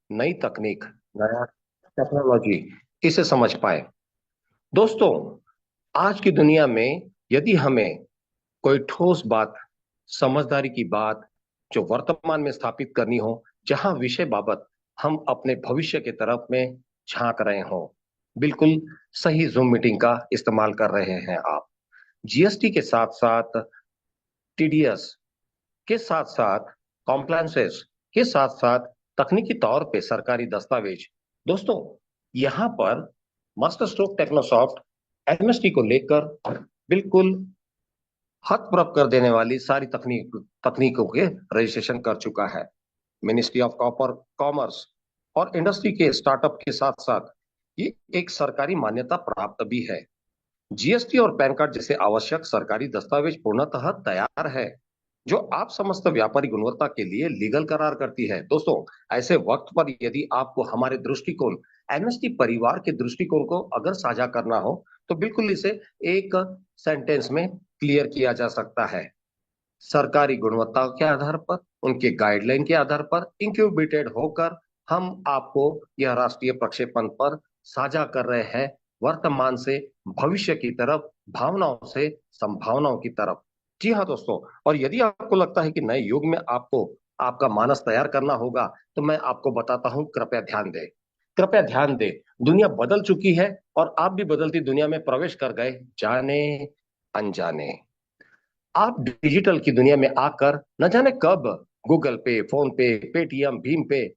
नई तकनीक, नया टेक्नोलॉजी, इसे समझ पाए। दोस्तों, आज की दुनिया में यदि हमें कोई ठोस बात, समझदारी की बात जो वर्तमान में स्थापित करनी हो, जहां विषय बाबत हम अपने भविष्य के तरफ में झांक रहे हो, बिल्कुल सही जूम मीटिंग का इस्तेमाल कर रहे हैं आप। जीएसटी के साथ साथ टीडीएस के साथ साथ कॉम्प्लायंसेस के साथ साथ तकनीकी तौर पे सरकारी दस्तावेज। दोस्तों, यहां पर मास्टर स्ट्रोक टेक्नोसॉफ्ट एमएसटी को लेकर बिल्कुल हतप्रभ कर देने वाली सारी तकनीकों के रजिस्ट्रेशन कर चुका है। मिनिस्ट्री ऑफ कॉपर कॉमर्स और इंडस्ट्री के स्टार्टअप के साथ साथ ये एक सरकारी मान्यता प्राप्त भी है। जीएसटी और पैन कार्ड जैसे आवश्यक सरकारी दस्तावेज पूर्णतः तैयार है, जो आप समस्त व्यापारी गुणवत्ता के लिए लीगल करार करती है। दोस्तों, ऐसे वक्त पर यदि आपको हमारे दृष्टिकोण, एमएसटी परिवार के दृष्टिकोण को अगर साझा करना हो, तो बिल्कुल इसे एक सेंटेंस में क्लियर किया जा सकता है। सरकारी गुणवत्ता के आधार पर, उनके गाइडलाइन के आधार पर इंक्यूबेटेड होकर हम आपको यह राष्ट्रीय प्रक्षेपण पर साझा कर रहे हैं, वर्तमान से भविष्य की तरफ, भावनाओं से संभावनाओं की तरफ। जी हाँ दोस्तों, और यदि आपको लगता है कि नए युग में आपको आपका मानस तैयार करना होगा, तो मैं आपको बताता हूं, कृपया ध्यान दें। कृपया ध्यान दें। दुनिया बदल चुकी है और आप भी बदलती दुनिया में प्रवेश कर गए, जाने अनजाने। आप डिजिटल की दुनिया में आकर न जाने कब गूगल पे, फोन पे, पेटीएम, भीम पे,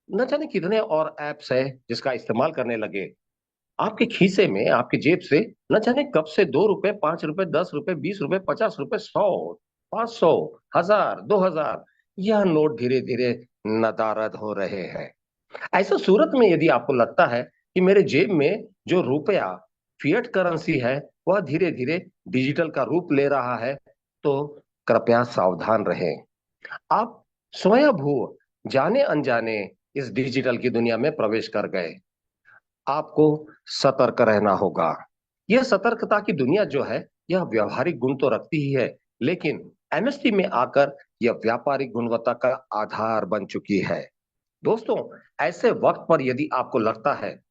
न जाने कितने और एप्स है जिसका इस्तेमाल करने लगे। आपके खीसे में, आपकी जेब से न जाने कब से 2 रुपए, 5 रुपए, 10 रुपए, 20 रुपए, 50 रुपए, 100, 500, 1000, 2000, यह नोट धीरे धीरे नदारद हो रहे हैं। ऐसा सूरत में यदि आपको लगता है कि मेरे जेब में जो रुपया, फिएट करेंसी है, वह धीरे धीरे डिजिटल का रूप ले रहा है, तो कृपया सावधान रहें। आप स्वयंभू, जाने अनजाने इस डिजिटल की दुनिया में प्रवेश कर गए। आपको सतर्क रहना होगा। यह सतर्कता की दुनिया जो है, यह व्यवहारिक गुण तो रखती ही है, लेकिन एमएसटी में आकर यह व्यापारिक गुणवत्ता का आधार बन चुकी है। दोस्तों, ऐसे वक्त पर यदि आपको लगता है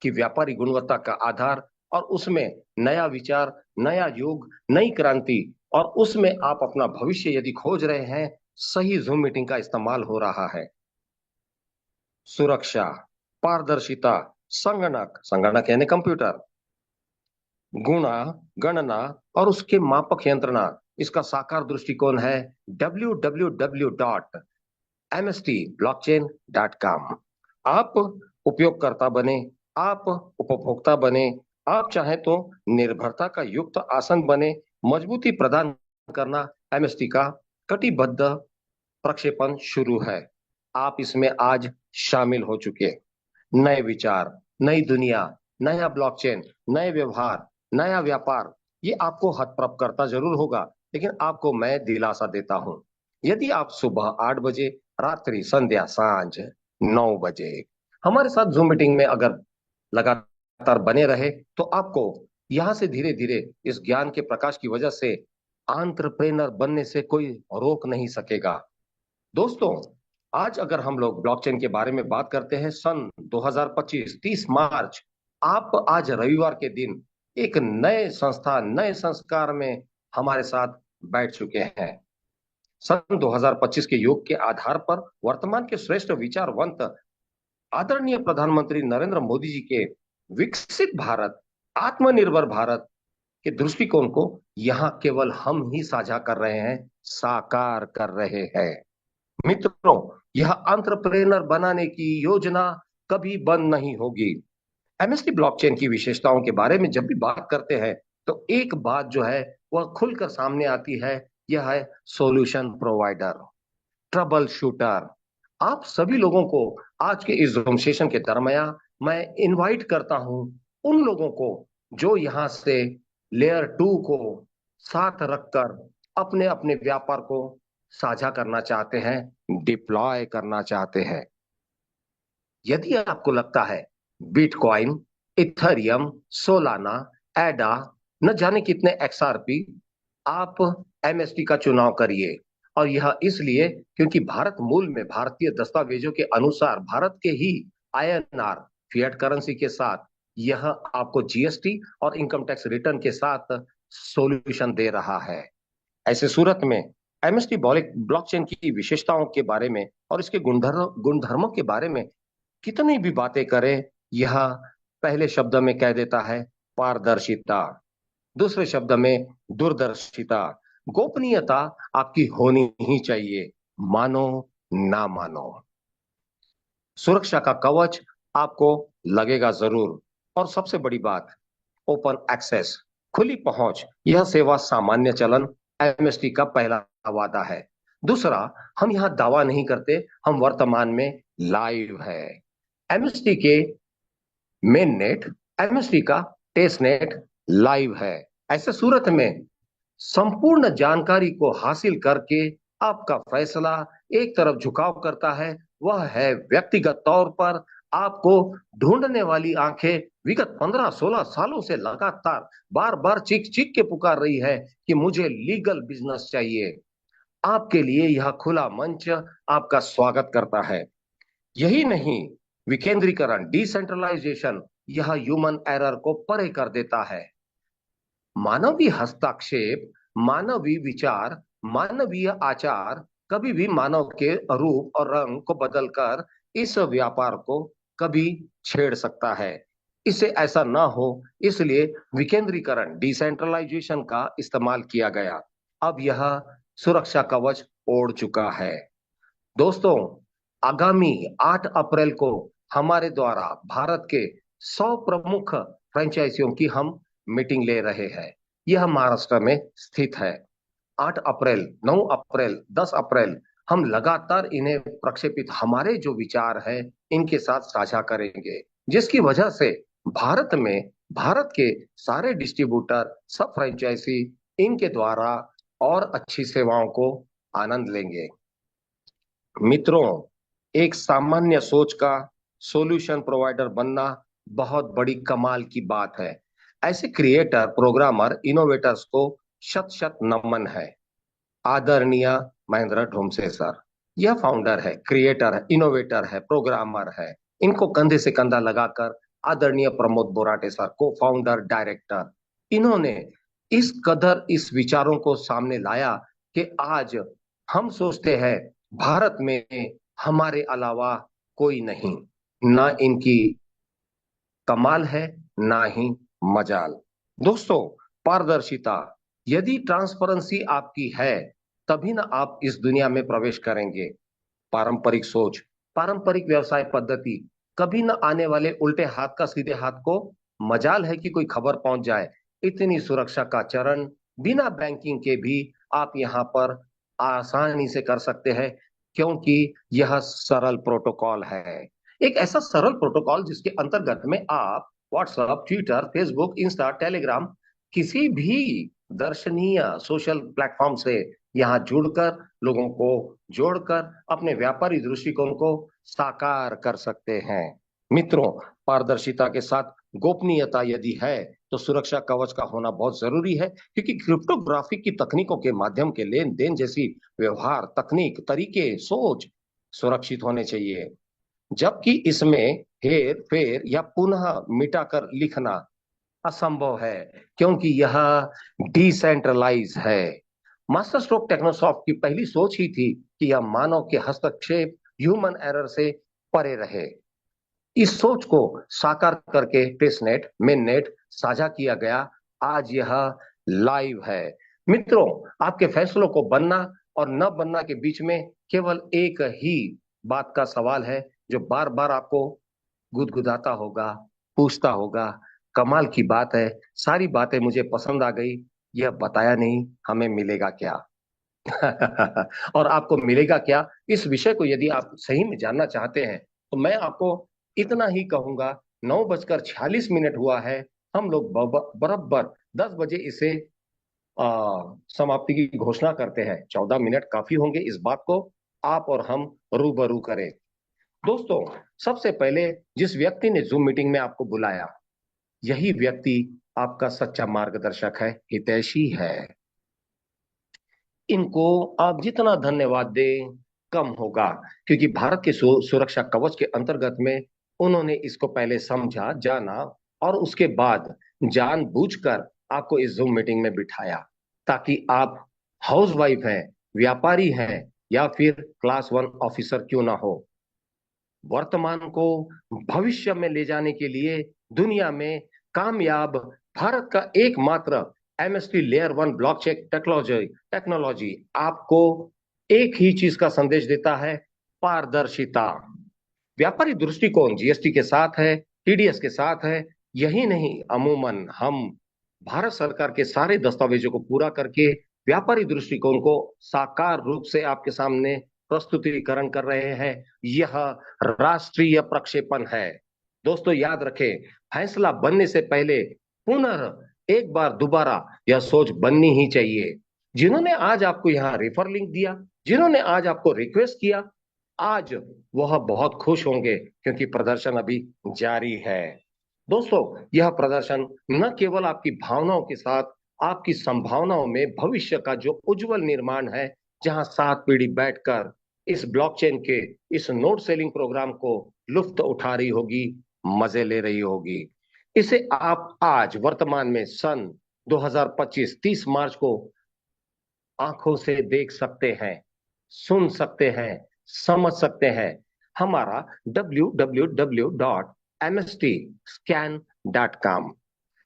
कि व्यापारी गुणवत्ता का आधार और उसमें नया विचार, नया युग, नई क्रांति, और उसमें आप अपना भविष्य यदि खोज रहे हैं, सही जूम मीटिंग का इस्तेमाल हो रहा है। सुरक्षा, पारदर्शिता, संगणक, संगणक यानी कंप्यूटर, गुणा, गणना और उसके मापक यंत्रणा, इसका साकार दृष्टिकोण है www.mstblockchain.com। आप उपयोगकर्ता बने, आप उपभोक्ता बने, आप चाहे तो निर्भरता का युक्त आसन बने, मजबूती प्रदान करना एमएसटी का कटिबद्ध प्रक्षेपण शुरू है। आप इसमें आज शामिल हो चुके। नए विचार, नई दुनिया, नया ब्लॉकचेन, नए व्यवहार, नया व्यापार, ये आपको हतप्रभ करता जरूर होगा, लेकिन आपको मैं दिलासा देता हूं। यदि आप सुबह 8 बजे, रात्रि, संध्या, सांझ 9 बजे हमारे साथ जूम मीटिंग में अगर लगातार बने रहे, तो आपको यहां से धीरे धीरे इस ज्ञान के प्रकाश की वजह से आंत्रप्रेनर बनने से कोई रोक नहीं सकेगा। दोस्तों, आज अगर हम लोग ब्लॉकचेन के बारे में बात करते हैं, सन 2025, 30 मार्च, आप आज रविवार के दिन एक नए संस्था, नए संस्कार में हमारे साथ बैठ चुके हैं। सन 2025 के योग के आधार पर वर्तमान के श्रेष्ठ विचारवंत आदरणीय प्रधानमंत्री नरेंद्र मोदी जी के विकसित भारत, आत्मनिर्भर भारत के दृष्टिकोण को यहाँ केवल हम ही साझा कर रहे हैं, साकार कर रहे हैं। मित्रों, यह एंटरप्रेन्योर बनाने की योजना कभी बंद नहीं होगी। एमएसटी ब्लॉकचेन की विशेषताओं के बारे में जब भी बात करते हैं, तो एक बात जो है वह खुलकर सामने आती है, यह है सॉल्यूशन प्रोवाइडर, ट्रबल शूटर। आप सभी लोगों को आज के इस जूम सेशन के दरमियान मैं इनवाइट करता हूं, उन लोगों को जो यहां से लेयर 2 को साथ रखकर अपने अपने व्यापार को साझा करना चाहते हैं, डिप्लॉय करना चाहते हैं। यदि आपको लगता है बिटकॉइन, इथरियम, सोलाना, एडा, न जाने कितने एक्सआरपी, आप एमएसटी का चुनाव करिए। और यह इसलिए क्योंकि भारत मूल में भारतीय दस्तावेजों के अनुसार भारत के ही आईएनआर फिएट करेंसी के साथ यह आपको जीएसटी और इनकम टैक्स रिटर्न के साथ सॉल्यूशन दे रहा है। ऐसे सूरत में एमएसटी ब्लॉकचेन की विशेषताओं के बारे में और इसके गुणधर्मों के बारे में कितनी भी बातें करें, यह पहले शब्द में कह देता है पारदर्शिता, दूसरे शब्द में दूरदर्शिता, गोपनीयता आपकी होनी ही चाहिए, मानो ना मानो। सुरक्षा का कवच आपको लगेगा जरूर, और सबसे बड़ी बात, ओपन एक्सेस, खुली पहुंच, यह सेवा सामान्य चलन एमएसटी का पहला वादा है। दूसरा, हम यहां दावा नहीं करते, हम वर्तमान में लाइव है। एमएसटी के मेन नेट, एमएसटी का टेस्ट नेट लाइव है। ऐसे सूरत में संपूर्ण जानकारी को हासिल करके आपका फैसला एक तरफ झुकाव करता है, वह है व्यक्तिगत तौर पर आपको ढूंढने वाली आंखें विगत 15-16 सालों से लगातार बार बार चीख चीख के पुकार रही है कि मुझे लीगल बिजनेस चाहिए। आपके लिए यह खुला मंच आपका स्वागत करता है। यही नहीं, विकेंद्रीकरण, डिसेंट्रलाइजेशन, यह ह्यूमन एरर को परे कर देता है। मानवीय हस्तक्षेप, मानवीय विचार, मानवीय आचार कभी भी मानव के रूप और रंग को बदलकर इस व्यापार को कभी छेड़ सकता है। इसे ऐसा ना हो, इसलिए विकेंद्रीकरण, डिसेंट्रलाइजेशन का इस्तेमाल किया गया। अब यह सुरक्षा कवच ओढ़ चुका है। दोस्तों, आगामी 8 अप्रैल को हमारे द्वारा भारत के 100 प्रमुख फ्रेंचाइजियों की हम मीटिंग ले रहे हैं। यह महाराष्ट्र में स्थित है। 8 अप्रैल, 9 अप्रैल, 10 अप्रैल हम लगातार इन्हें प्रक्षेपित हमारे जो विचार है इनके साथ साझा करेंगे, जिसकी वजह से भारत में भारत के सारे डिस्ट्रीब्यूटर, सब फ्रेंचाइजी इनके द्वारा और अच्छी सेवाओं को आनंद लेंगे। मित्रों, एक सामान्य सोच का सॉल्यूशन प्रोवाइडर बनना बहुत बड़ी कमाल की बात है। ऐसे क्रिएटर, प्रोग्रामर, इनोवेटर्स को शत शत नमन है। आदरणीय महेंद्र ढोमसे सर, यह फाउंडर है, क्रिएटर है, इनोवेटर है, प्रोग्रामर है। इनको कंधे से कंधा लगाकर आदरणीय प्रमोद बोराटे सर, को फाउंडर, डायरेक्टर, इन्होंने इस कदर इस विचारों को सामने लाया कि आज हम सोचते हैं भारत में हमारे अलावा कोई नहीं। ना इनकी कमाल है, ना ही मजाल। दोस्तों, पारदर्शिता, यदि ट्रांसपेरेंसी आपकी है तभी ना आप इस दुनिया में प्रवेश करेंगे। पारंपरिक सोच, पारंपरिक व्यवसाय पद्धति, कभी न आने वाले उल्टे हाथ का सीधे हाथ को मजाल है कि कोई खबर पहुंच जाए। इतनी सुरक्षा का चरण बिना बैंकिंग के भी आप यहाँ पर आसानी से कर सकते हैं, क्योंकि यह सरल प्रोटोकॉल है। एक ऐसा सरल प्रोटोकॉल जिसके अंतर्गत में आप WhatsApp, Twitter, Facebook, Insta, Telegram, किसी भी दर्शनीय सोशल प्लेटफॉर्म से यहाँ जुड़कर, लोगों को जोड़कर अपने व्यापारी दृष्टिकोण को साकार कर सकते हैं। मित्रों, पारदर्शिता के साथ गोपनीयता यदि है तो सुरक्षा कवच का होना बहुत जरूरी है, क्योंकि क्रिप्टोग्राफी की तकनीकों के माध्यम के लेन देन जैसी व्यवहार, तकनीक, तरीके, सोच सुरक्षित होने चाहिए, जबकि इसमें हेर फेर या पुनः मिटाकर लिखना असंभव है, क्योंकि यह डिसेंट्रलाइज है। मास्टर स्ट्रोक टेक्नोसॉफ्ट की पहली सोच ही थी कि यह मानव के हस्तक्षेप, ह्यूमन एरर से परे रहे। इस सोच को साकार करके टेस्टनेट, मेननेट साझा किया गया। आज यह लाइव है। मित्रों, आपके फैसलों को बनना और न बनना के बीच में केवल एक ही बात का सवाल है, जो बार बार आपको गुदगुदाता होगा, पूछता होगा, कमाल की बात है, सारी बातें मुझे पसंद आ गई, यह बताया नहीं, हमें मिलेगा क्या? और आपको मिलेगा क्या, इस विषय को यदि आप सही में जानना चाहते हैं तो मैं आपको इतना ही कहूंगा। 9:46 हुआ है। हम लोग बराबर 10 बजे इसे समाप्ति की घोषणा करते हैं। 14 मिनट काफी होंगे इस बात को आप और हम रूबरू करें। दोस्तों, सबसे पहले जिस व्यक्ति ने जूम मीटिंग में आपको बुलाया, यही व्यक्ति आपका सच्चा मार्गदर्शक है, हितैषी है। इनको आप जितना धन्यवाद दें कम होगा, क्योंकि भारत के सुरक्षा कवच के अंतर्गत में उन्होंने इसको पहले समझा, जाना और उसके बाद जानबूझकर आपको इस जूम मीटिंग में बिठाया, ताकि आप हाउसवाइफ हैं, व्यापारी हैं या फिर क्लास वन ऑफिसर क्यों ना हो, वर्तमान को भविष्य में ले जाने के लिए दुनिया में कामयाब भारत का एकमात्र MST layer one blockchain technology technology आपको एक ही चीज का संदेश देता है, पारदर्शिता। व्यापारी दृष्टिकोण जीएसटी के साथ है, टीडीएस के साथ है। यही नहीं, अमूमन हम भारत सरकार के सारे दस्तावेजों को पूरा करके व्यापारी दृष्टिकोण को साकार रूप से आपके सामने प्रस्तुतिकरण कर रहे हैं। यह राष्ट्रीय प्रक्षेपण है। दोस्तों याद रखें, फैसला बनने से पहले पुनः एक बार दोबारा यह सोच बननी ही चाहिए। जिन्होंने आज आपको यहाँ रेफर लिंक दिया, जिन्होंने आज आपको रिक्वेस्ट किया, आज वह बहुत खुश होंगे, क्योंकि प्रदर्शन अभी जारी है। दोस्तों, यह प्रदर्शन न केवल आपकी भावनाओं के साथ आपकी संभावनाओं में भविष्य का जो उज्जवल निर्माण है, जहां 7 पीढ़ी बैठकर इस ब्लॉकचेन के इस नोट सेलिंग प्रोग्राम को लुफ्त उठा रही होगी, मजे ले रही होगी, इसे आप आज वर्तमान में सन 2025 30 मार्च को आंखों से देख सकते हैं, सुन सकते हैं, समझ सकते हैं। हमारा www.mstscan.com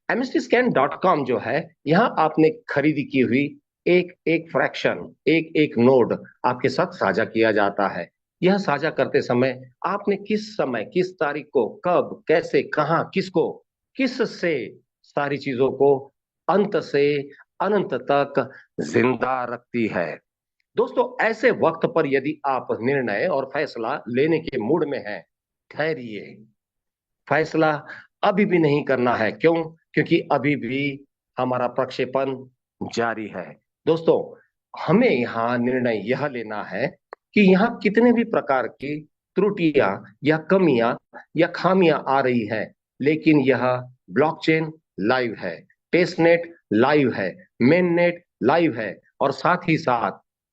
mstscan.com जो है, यहां आपने खरीदी की हुई एक एक फ्रैक्शन, एक एक नोड आपके साथ साझा किया जाता है। यह साझा करते समय आपने किस समय, किस तारीख को, कब, कैसे, कहां, किसको, किस से सारी चीजों को अंत से अनंत तक जिंदा रखती है। दोस्तों, ऐसे वक्त पर यदि आप निर्णय और फैसला लेने के मूड में हैं, ठहरिए। फैसला अभी भी नहीं करना है। क्यों? क्योंकि अभी भी हमारा प्रक्षेपण जारी है। दोस्तों, हमें यहाँ निर्णय यह लेना है कि यहाँ कितने भी प्रकार की त्रुटियां या कमियां या खामियां आ रही हैं, लेकिन यह ब्लॉकचेन लाइव है, टेस्ट नेट लाइव है, मेन नेट लाइव है, और साथ ही साथ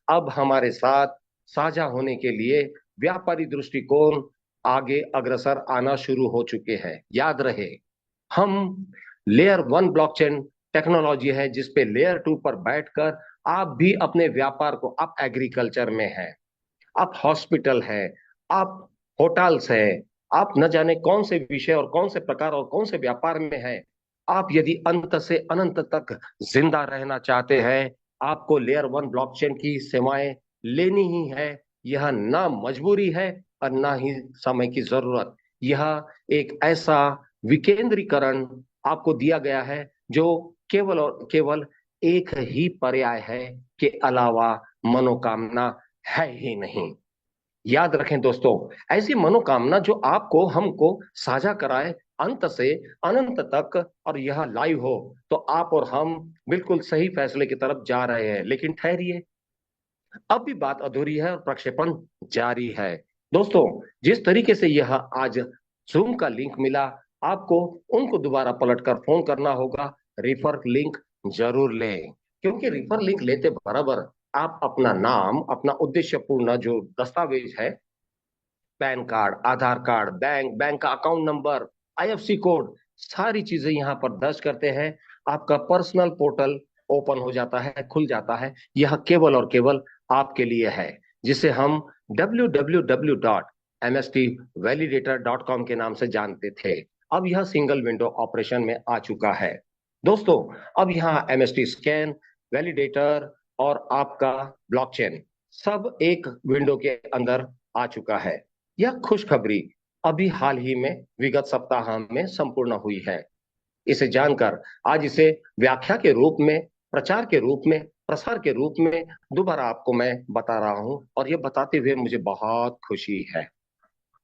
अब हमारे साथ साझा होने के लिए व्यापारी दृष्टिकोण आगे अग्रसर आना शुरू हो चुके हैं। याद रहे, हम लेयर वन ब्लॉकचेन टेक्नोलॉजी है, जिसपे लेयर टू पर बैठकर आप भी अपने व्यापार को, आप एग्रीकल्चर में हैं, आप हॉस्पिटल है, आप होटल्स है, आप न जाने कौन से विषय और कौन से प्रकार और कौन से व्यापार में है, आप यदि अंत से अनंत तक जिंदा रहना चाहते हैं, आपको लेयर वन ब्लॉकचेन की सेवाएं लेनी ही है। यह ना मजबूरी है और ना ही समय की जरूरत। यह एक ऐसा विकेंद्रीकरण आपको दिया गया है जो केवल और केवल एक ही पर्याय है, के अलावा मनोकामना है ही नहीं। याद रखें दोस्तों, ऐसी मनोकामना जो आपको, हमको साझा कराए अंत से अनंत तक, और यह लाइव हो, तो आप और हम बिल्कुल सही फैसले की तरफ जा रहे हैं। लेकिन ठहरिए, अब भी बात अधूरी है और प्रक्षेपण जारी है। दोस्तों, जिस तरीके से यह आज जूम का लिंक मिला, आपको उनको दोबारा पलटकर फोन करना होगा। रिफर लिंक जरूर लें, क्योंकि रिफर लिंक लेते बराबर आप अपना नाम, अपना उद्देश्यपूर्ण जो दस्तावेज है, पैन कार्ड, आधार कार्ड, बैंक का अकाउंट नंबर, आईएफसी कोड, सारी चीजें यहाँ पर दर्ज करते हैं। आपका पर्सनल पोर्टल ओपन हो जाता है, खुल जाता है। यह केवल और केवल आपके लिए है, जिसे हम www.mstvalidator.com के नाम से जानते थे। अब यह सिंगल विंडो ऑपरेशन में आ चुका है। दोस्तों, अब यहाँ एमएसटी स्कैन, वैलिडेटर और आपका ब्लॉकचेन सब एक विंडो के अंदर आ चुका है। यह खुशखबरी अभी हाल ही में विगत सप्ताह में संपूर्ण हुई है। इसे जानकर आज इसे व्याख्या के रूप में, प्रचार के रूप में, प्रसार के रूप में दोबारा आपको मैं बता रहा हूं, और यह बताते हुए मुझे बहुत खुशी है।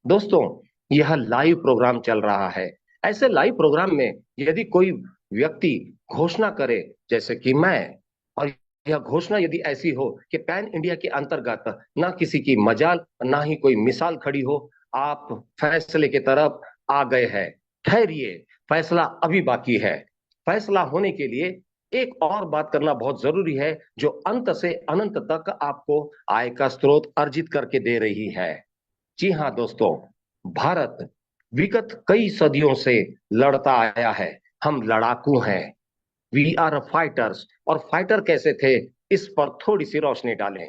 दोस्तों, यह लाइव प्रोग्राम चल रहा है। ऐसे लाइव प्रोग्राम में यदि कोई व्यक्ति घोषणा करे, जैसे कि मैं, और यह घोषणा यदि ऐसी हो कि पैन इंडिया के अंतर्गत ना किसी की मजाल, ना ही कोई मिसाल खड़ी हो, आप फैसले की तरफ आ गए हैं। ठहरिए, फैसला अभी बाकी है। फैसला होने के लिए एक और बात करना बहुत जरूरी है जो अंत से अनंत तक आपको आय का स्रोत अर्जित करके दे रही है। जी हाँ दोस्तों, भारत विगत कई सदियों से लड़ता आया है। हम लड़ाकू हैं। We are fighters. और फाइटर कैसे थे, इस पर थोड़ी सी रोशनी डालें।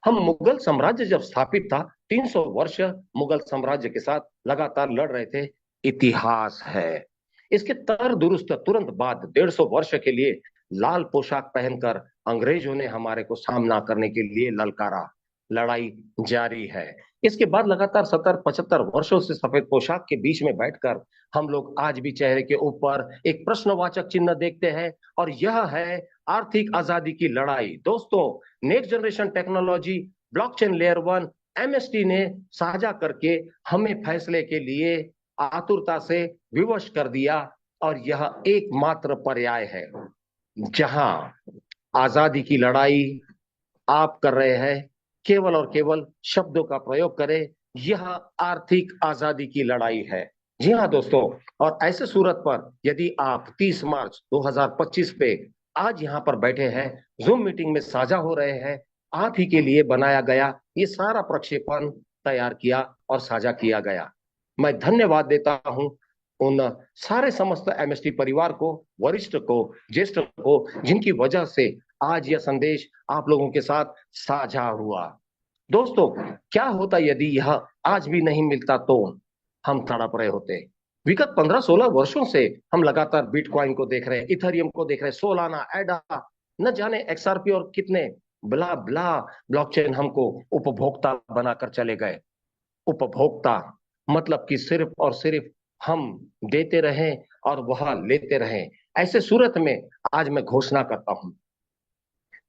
हम मुगल साम्राज्य जब स्थापित था, 300 वर्ष मुगल साम्राज्य के साथ लगातार लड़ रहे थे। इतिहास है। इसके तर दुरुस्त तुरंत बाद 150 वर्ष के लिए लाल पोशाक पहनकर अंग्रेजों ने हमारे को सामना करने के लिए ललकारा। लड़ाई जारी है। इसके बाद लगातार 70-75 वर्षों से सफेद पोशाक के बीच में बैठकर हम लोग आज भी चेहरे के ऊपर एक प्रश्नवाचक चिन्ह देखते हैं, और यह है आर्थिक आजादी की लड़ाई। दोस्तों, next generation technology, blockchain layer 1, MST ने साझा करके हमें फैसले के लिए आतुरता से विवश कर दिया। और यह एकमात्र पर्याय है जहां आजादी की लड़ाई आप कर रहे हैं। केवल और केवल शब्दों का प्रयोग करें, यह आर्थिक आजादी की लड़ाई है। जी हाँ दोस्तों, और ऐसे सूरत पर यदि आप 30 मार्च 2025 पे आज यहाँ पर बैठे हैं, जूम मीटिंग में साझा हो रहे हैं, आप ही के लिए बनाया गया ये सारा प्रक्षेपण तैयार किया और साझा किया गया। मैं धन्यवाद देता हूं उन सारे समस्त एमएसटी परिवार को, वरिष्ठ को, ज्येष्ठ को, जिनकी वजह से आज यह संदेश आप लोगों के साथ साझा हुआ। दोस्तों, क्या होता यदि यह आज भी नहीं मिलता, तो हम तड़प रहे होते। विगत 15-16 वर्षों से हम लगातार बिटकॉइन को देख रहे हैं, इथेरियम को देख रहे हैं, सोलाना, एडा, न जाने एक्सआरपी और कितने ब्ला ब्ला ब्लॉकचेन हमको उपभोक्ता बनाकर चले गए। उपभोक्ता मतलब कि सिर्फ और सिर्फ हम देते रहें और वह लेते रहें। ऐसे सूरत में आज मैं घोषणा करता हूं,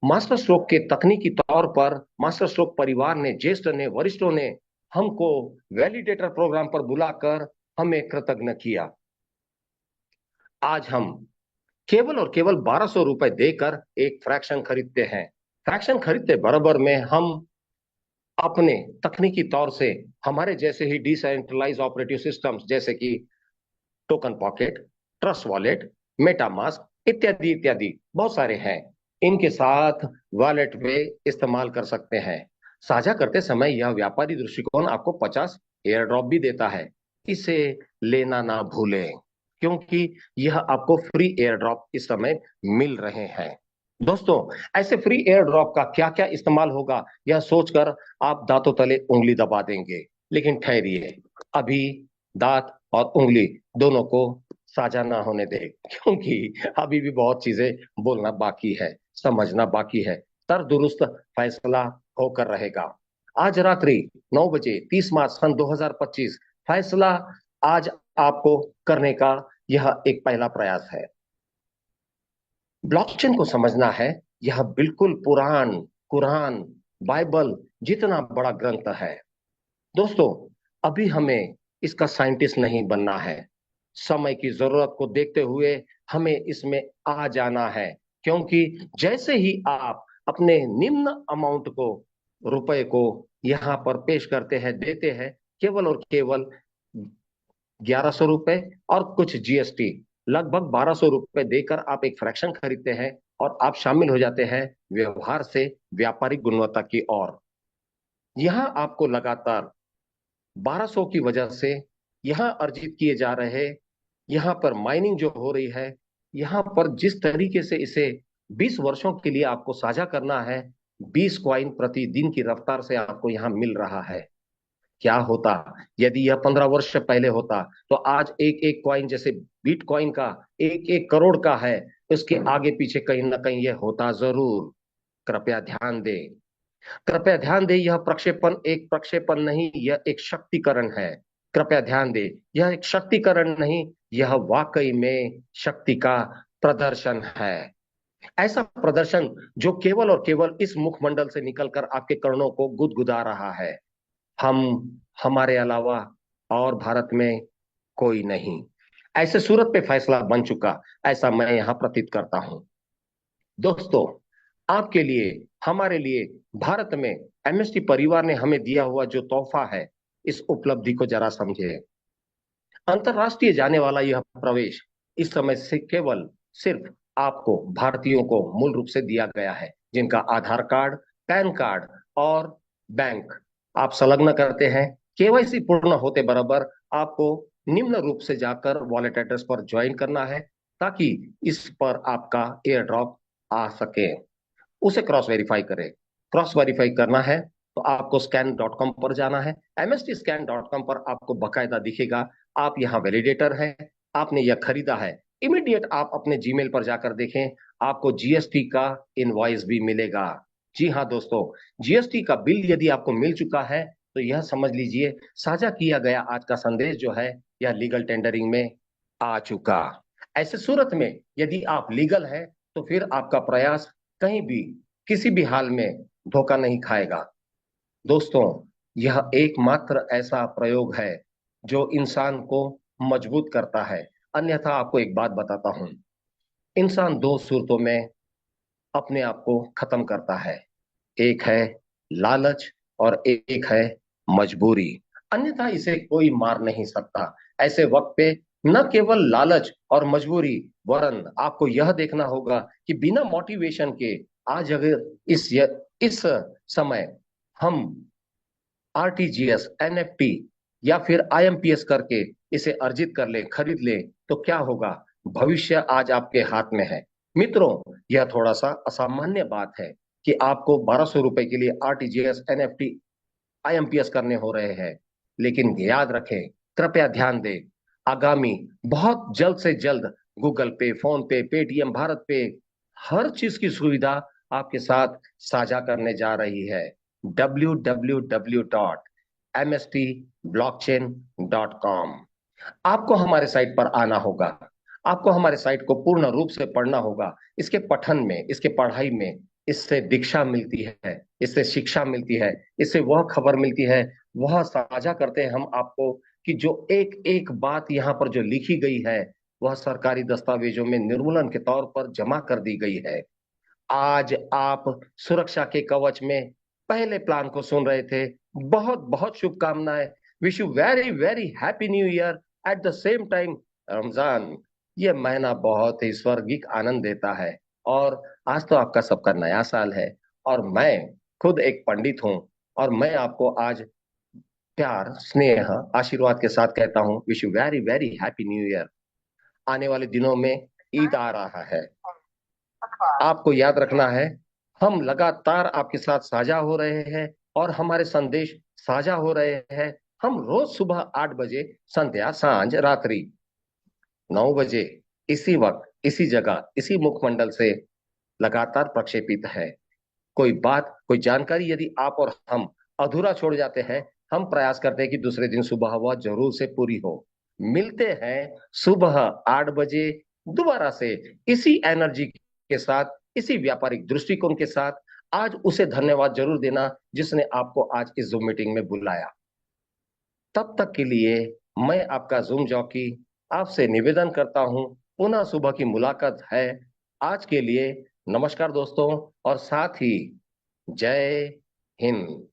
मास्टर स्ट्रोक के तकनीकी तौर पर मास्टर स्ट्रोक परिवार ने, ज्येष्ठ ने, वरिष्ठों ने हमको वैलिडेटर प्रोग्राम पर बुलाकर हमें कृतज्ञ किया। आज हम केवल और केवल 1200 रुपए देकर एक फ्रैक्शन खरीदते हैं। फ्रैक्शन खरीदते बराबर में हम अपने तकनीकी तौर से हमारे जैसे ही डिसेंट्रलाइज ऑपरेटिव सिस्टम्स जैसे कि token pocket, trust wallet, MetaMask इत्यादि इत्यादि बहुत सारे हैं, इनके साथ वॉलेट पे इस्तेमाल कर सकते हैं। साझा करते समय यह व्यापारी दृष्टिकोण आपको 50 एयर ड्रॉप भी देता है। इसे लेना ना भूलें, क्योंकि यह आपको फ्री एयर ड्रॉप इस समय मिल रहे हैं। दोस्तों, ऐसे फ्री एयर ड्रॉप का क्या क्या इस्तेमाल होगा, यह सोचकर आप दांतों तले उंगली दबा देंगे। लेकिन ठहरिए, अभी दांत और उंगली दोनों को साझा ना होने दे, क्योंकि अभी भी बहुत चीजें बोलना बाकी है, समझना बाकी है। तर दुरुस्त फैसला होकर रहेगा। आज रात्रि 9 बजे 30 मार्च सन 2025 फैसला आज आपको करने का यह एक पहला प्रयास है। ब्लॉकचेन को समझना है, यह बिल्कुल पुराण, कुरान, बाइबल जितना बड़ा ग्रंथ है। दोस्तों, अभी हमें इसका साइंटिस्ट नहीं बनना है। समय की जरूरत को देखते हुए हमें इसमें आ जाना है, क्योंकि जैसे ही आप अपने निम्न अमाउंट को, रुपए को यहां पर पेश करते हैं, देते हैं, केवल और केवल 1100 रुपए और कुछ जीएसटी, लगभग 1200 रुपए देकर आप एक फ्रैक्शन खरीदते हैं और आप शामिल हो जाते हैं व्यवहार से व्यापारिक गुणवत्ता की ओर। यहां आपको लगातार 1200 की वजह से यहां अर्जित किए जा रहे, यहां पर माइनिंग जो हो रही है, यहां पर जिस तरीके से इसे 20 वर्षों के लिए आपको साझा करना है, 20 कॉइन प्रतिदिन की रफ्तार से आपको यहां मिल रहा है। क्या होता यदि यह 15 वर्ष पहले होता, तो आज एक एक कॉइन जैसे बिटकॉइन का 1-1 करोड़ का है, उसके आगे पीछे कहीं ना कहीं यह होता जरूर। कृपया ध्यान दें, कृपया ध्यान दें, यह प्रक्षेपण एक प्रक्षेपण नहीं, यह एक शक्तिकरण है। कृपया ध्यान दें, यह एक शक्तिकरण नहीं, यह वाकई में शक्ति का प्रदर्शन है। ऐसा प्रदर्शन जो केवल और केवल इस मुखमंडल से निकलकर आपके कर्णों को गुदगुदा रहा है। हम, हमारे अलावा और भारत में कोई नहीं। ऐसे सूरत पे फैसला बन चुका, ऐसा मैं यहां प्रतीत करता हूं। दोस्तों, आपके लिए, हमारे लिए, भारत में एमएसटी परिवार ने हमें दिया हुआ जो तोहफा है, इस उपलब्धि को जरा समझे। अंतरराष्ट्रीय जाने वाला यह प्रवेश इस समय से केवल सिर्फ आपको भारतीयों को मूल रूप से दिया गया है, जिनका आधार कार्ड, पैन कार्ड और बैंक आप संलग्न करते हैं। केवाईसी पूर्ण होते बराबर आपको निम्न रूप से जाकर वॉलेट एड्रेस पर ज्वाइन करना है, ताकि इस पर आपका एयर ड्रॉप आ सके। उसे क्रॉस वेरीफाई करें। क्रॉस वेरीफाई करना है तो आपको scan.com पर जाना है। mstscan.com पर आपको बकायदा दिखेगा, आप यहाँ वैलिडेटर है, आपने यह खरीदा है। इमीडिएट आप अपने जीमेल पर जाकर देखें, आपको जीएसटी का इनवॉइस भी मिलेगा। जी हाँ दोस्तों, जीएसटी का बिल यदि आपको मिल चुका है तो यह समझ लीजिए साझा किया गया आज का संदेश जो है यह लीगल टेंडरिंग में आ चुका। ऐसे सूरत में यदि आप लीगल है तो फिर आपका प्रयास कहीं भी किसी भी हाल में धोखा नहीं खाएगा। दोस्तों, यह एकमात्र ऐसा प्रयोग है जो इंसान को मजबूत करता है। अन्यथा आपको एक बात बताता हूं, इंसान दो सूरतों में अपने आप को खत्म करता है। एक है लालच और एक है मजबूरी, अन्यथा इसे कोई मार नहीं सकता। ऐसे वक्त पे न केवल लालच और मजबूरी, वरन आपको यह देखना होगा कि बिना मोटिवेशन के आज अगर इस समय हम आरटीजीएस, एनएफटी या फिर आईएमपीएस करके इसे अर्जित कर ले, खरीद ले, तो क्या होगा? भविष्य आज आपके हाथ में है। मित्रों, यह थोड़ा सा असामान्य बात है कि आपको 1200 रुपए के लिए आरटीजीएस, एनएफटी, आईएमपीएस करने हो रहे हैं, लेकिन याद रखें, कृपया ध्यान दें, आगामी बहुत जल्द से जल्द गूगल पे, फोन पे, पेटीएम, भारत पे, हर चीज की सुविधा आपके साथ साझा करने जा रही है। www.mstblockchain.com। आपको हमारे साइट पर आना होगा, आपको हमारे साइट को पूर्ण रूप से पढ़ना होगा। इसके पठन में, इसके पढ़ाई में इससे दीक्षा मिलती है, इससे शिक्षा मिलती है, इससे वह खबर मिलती है, वह साझा करते हैं हम आपको कि जो एक एक बात यहाँ पर जो लिखी गई है वह सरकारी दस्तावेजों में निर्मूलन के तौर पर जमा कर दी गई है। आज आप सुरक्षा के कवच में पहले प्लान को सुन रहे थे। बहुत बहुत शुभकामनाएं। Wish you very very happy new year. At the same time Ramzan, ये महीना बहुत ही स्वर्गिक आनंद देता है। और आज तो आपका सबका नया साल है, और मैं खुद एक पंडित हूं, और मैं आपको आज प्यार, स्नेह, आशीर्वाद के साथ कहता हूं, wish you very very happy new year. आने वाले दिनों में ईद आ रहा है, आपको याद रखना है, हम लगातार आपके साथ साझा हो रहे हैं और हमारे संदेश साझा हो रहे हैं। हम रोज सुबह 8 बजे, संध्या, सांझ, रात्रि 9 बजे, इसी वक्त, इसी जगह, इसी मुखमंडल से लगातार प्रक्षेपित है। कोई बात, कोई जानकारी यदि आप और हम अधूरा छोड़ जाते हैं, हम प्रयास करते हैं कि दूसरे दिन सुबह वह जरूर से पूरी हो। मिलते हैं सुबह 8 बजे दोबारा से, इसी एनर्जी के साथ, इसी व्यापारिक दृष्टिकोण के साथ। आज उसे धन्यवाद जरूर देना जिसने आपको आज इस जूम मीटिंग में बुलाया। तब तक के लिए मैं आपका जूम जॉकी आपसे निवेदन करता हूं, पुनः सुबह की मुलाकात है। आज के लिए नमस्कार दोस्तों, और साथ ही जय हिंद।